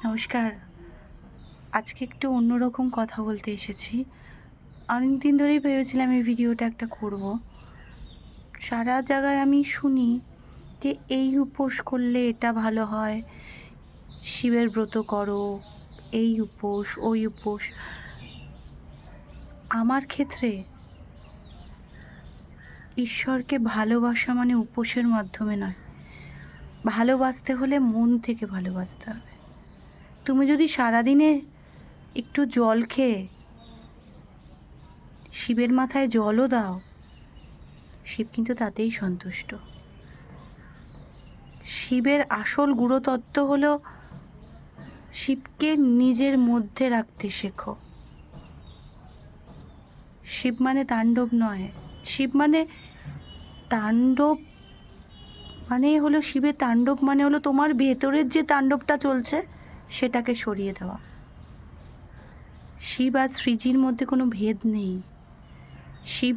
নমস্কার। আজকে একটু অন্যরকম কথা বলতে এসেছি। অনেক দিন ধরেই ভেবেছিলাম এই ভিডিওটা একটা করব। সারা জায়গায় আমি শুনি যে এই উপোস করলে এটা ভালো হয়, শিবের ব্রত করো, এই উপোস, ওই উপোস। আমার ক্ষেত্রে ঈশ্বরকে ভালোবাসা মানে উপোসের মাধ্যমে নয়। ভালোবাসতে হলে মন থেকে ভালোবাসতে হবে। তুমি যদি সারাদিনে একটু জল খেয়ে শিবের মাথায় জলও দাও, শিব কিন্তু তাতেই সন্তুষ্ট। শিবের আসল গুরুতত্ত্ব হলো শিবকে নিজের মধ্যে রাখতে শেখো। শিব মানে তাণ্ডব নয়। শিব মানে তাণ্ডব মানে হলো শিবের তাণ্ডব মানে হলো তোমার ভেতরের যে তাণ্ডবটা চলছে সেটাকে সরিয়ে দেওয়া। শিব আর শ্রীজির মধ্যে কোনো ভেদ নেই। শিব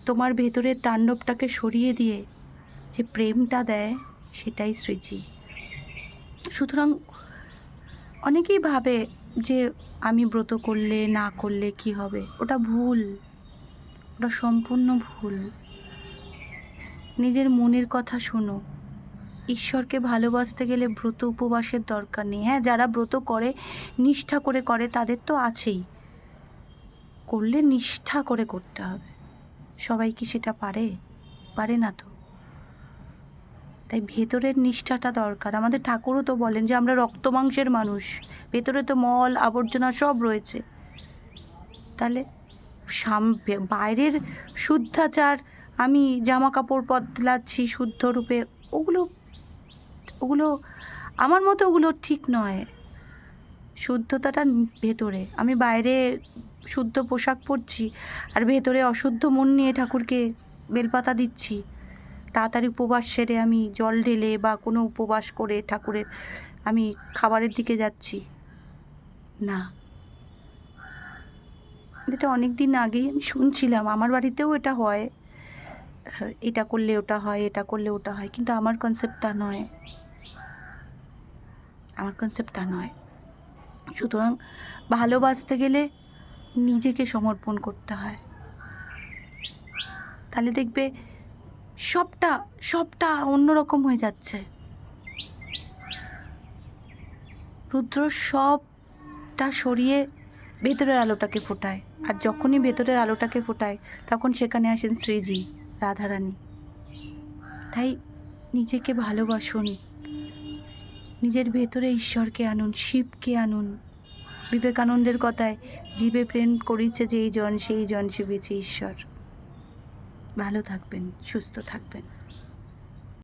তোমার ভেতরের তাণ্ডবটাকে সরিয়ে দিয়ে যে প্রেমটা দেয় সেটাই শ্রীজি। সুতরাং অনেকেই ভাবে যে আমি ব্রত করলে না করলে কি হবে। ওটা ভুল, ওটা সম্পূর্ণ ভুল। নিজের মনের কথা শোনো। ঈশ্বরকে ভালোবাসতে গেলে ব্রত উপবাসের দরকার নেই। হ্যাঁ, যারা ব্রত করে, নিষ্ঠা করে করে, তাদের তো আছেই। করলে নিষ্ঠা করে করতে হবে। সবাই কি সেটা পারে? পারে না তো। তাই ভেতরের নিষ্ঠাটা দরকার। আমাদের ঠাকুরও তো বলেন যে আমরা রক্ত মাংসের মানুষ, ভেতরে তো মল আবর্জনা সব রয়েছে। তাহলে বাইরের শুদ্ধাচার, আমি জামা কাপড় বদলাচ্ছি শুদ্ধ রূপে, ওগুলো ওগুলো আমার মতে ওগুলো ঠিক নয়। শুদ্ধতাটা ভেতরে। আমি বাইরে শুদ্ধ পোশাক পরছি আর ভেতরে অশুদ্ধ মন নিয়ে ঠাকুরকে বেলপাতা দিচ্ছি। তাড়াতাড়ি উপবাস সেরে আমি জল ঢেলে বা কোনো উপবাস করে ঠাকুরের আমি খাবারের দিকে যাচ্ছি না। এটা অনেক দিন আগেই আমি শুনছিলাম, আমার বাড়িতেও এটা হয়। এটা করলে ওটা হয়, এটা করলে ওটা হয়, কিন্তু আমার কনসেপ্ট তা নয়। আমার কনসেপ্ট তা নয়। সুতরাং ভালোবাসতে গেলে নিজেকে সমর্পণ করতে হয়। তাহলে দেখবে সবটা সবটা অন্যরকম হয়ে যাচ্ছে। রুদ্র সবটা সরিয়ে ভেতরের আলোটাকে ফোটায়, আর যখনই ভেতরের আলোটাকে ফোটায় তখন সেখানে আসেন শ্রীজি, রাধারানী। তাই নিজেকে ভালোবাসুন, নিজের ভেতরে ঈশ্বরকে আনুন, শিবকে আনুন। বিবেকানন্দের কথায়, জীবে প্রেম করিছে যেই জন সেই জন শিবেছে ঈশ্বর। ভালো থাকবেন, সুস্থ থাকবেন।